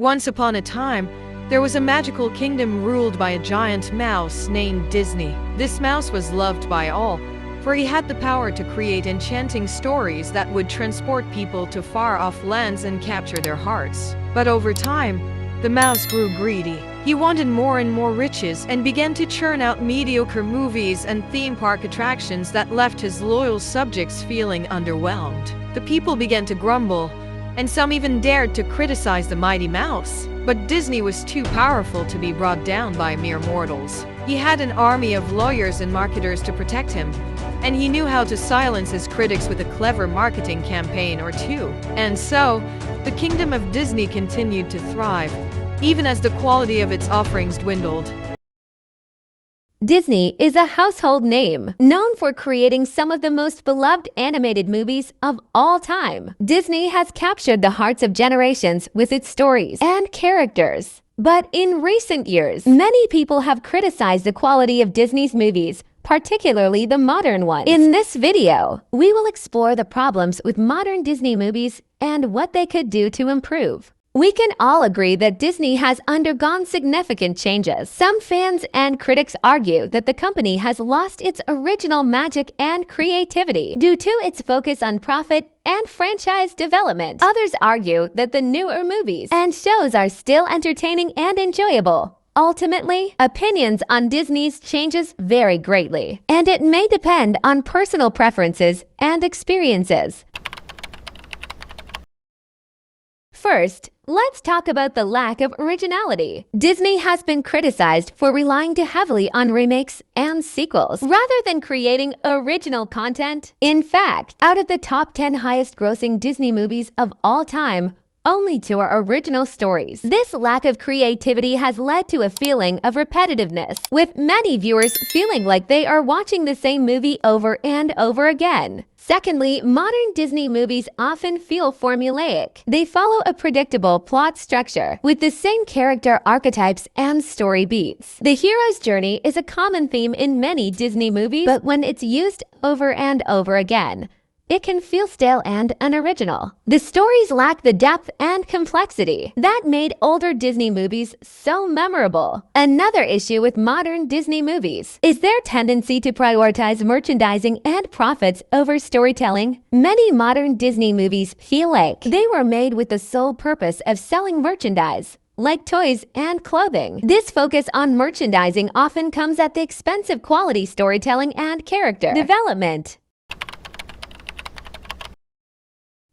Once upon a time, there was a magical kingdom ruled by a giant mouse named Disney. This mouse was loved by all, for he had the power to create enchanting stories that would transport people to far-off lands and capture their hearts. But over time, the mouse grew greedy. He wanted more and more riches and began to churn out mediocre movies and theme park attractions that left his loyal subjects feeling underwhelmed. The people began to grumble, and some even dared to criticize the mighty mouse. But Disney was too powerful to be brought down by mere mortals. He had an army of lawyers and marketers to protect him, and he knew how to silence his critics with a clever marketing campaign or two. And so, the kingdom of Disney continued to thrive, even as the quality of its offerings dwindled. Disney is a household name, known for creating some of the most beloved animated movies of all time. Disney has captured the hearts of generations with its stories and characters. But in recent years, many people have criticized the quality of Disney's movies, particularly the modern ones. In this video, we will explore the problems with modern Disney movies and what they could do to improve. We can all agree that Disney has undergone significant changes. Some fans and critics argue that the company has lost its original magic and creativity due to its focus on profit and franchise development. Others argue that the newer movies and shows are still entertaining and enjoyable. Ultimately, opinions on Disney's changes vary greatly, and it may depend on personal preferences and experiences. First, let's talk about the lack of originality. Disney has been criticized for relying too heavily on remakes and sequels, rather than creating original content. In fact, out of the top 10 highest-grossing Disney movies of all time, only 2 are original stories. This lack of creativity has led to a feeling of repetitiveness, with many viewers feeling like they are watching the same movie over and over again. Secondly, modern Disney movies often feel formulaic. They follow a predictable plot structure with the same character archetypes and story beats. The hero's journey is a common theme in many Disney movies, but when it's used over and over again, it can feel stale and unoriginal. The stories lack the depth and complexity that made older Disney movies so memorable. Another issue with modern Disney movies is their tendency to prioritize merchandising and profits over storytelling. Many modern Disney movies feel like they were made with the sole purpose of selling merchandise, like toys and clothing. This focus on merchandising often comes at the expense of quality storytelling and character development.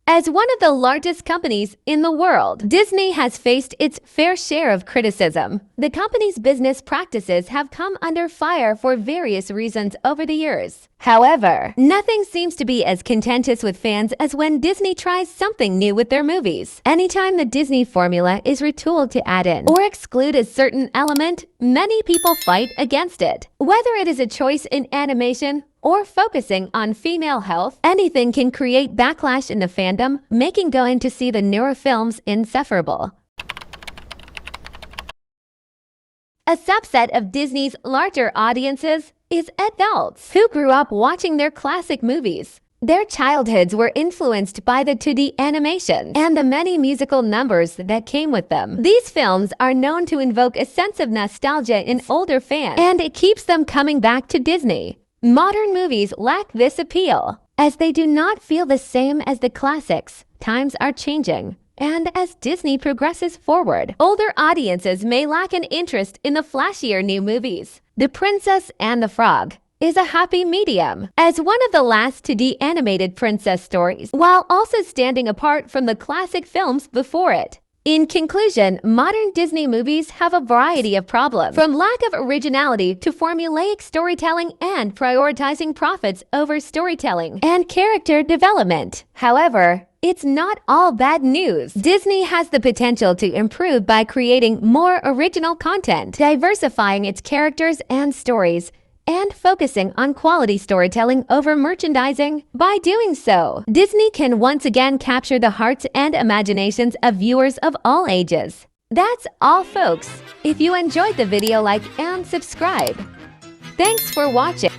As one of the largest companies in the world, Disney has faced its fair share of criticism. The company's business practices have come under fire for various reasons over the years. However, nothing seems to be as contentious with fans as when Disney tries something new with their movies. Anytime the Disney formula is retooled to add in or exclude a certain element, many people fight against it. Whether it is a choice in animation or focusing on female health, anything can create backlash in the fandom, making going to see the newer films insufferable. A subset of Disney's larger audiences is adults who grew up watching their classic movies. Their childhoods were influenced by the 2D animations and the many musical numbers that came with them. These films are known to invoke a sense of nostalgia in older fans, and it keeps them coming back to Disney. Modern movies lack this appeal, as they do not feel the same as the classics. Times are changing, and as Disney progresses forward, older audiences may lack an interest in the flashier new movies. The Princess and the Frog is a happy medium, as one of the last 2D animated princess stories, while also standing apart from the classic films before it. In conclusion, modern Disney movies have a variety of problems, from lack of originality to formulaic storytelling and prioritizing profits over storytelling and character development. However, it's not all bad news. Disney has the potential to improve by creating more original content, diversifying its characters and stories, and focusing on quality storytelling over merchandising. By doing so, Disney can once again capture the hearts and imaginations of viewers of all ages. That's all, folks. If you enjoyed the video, like and subscribe. Thanks for watching.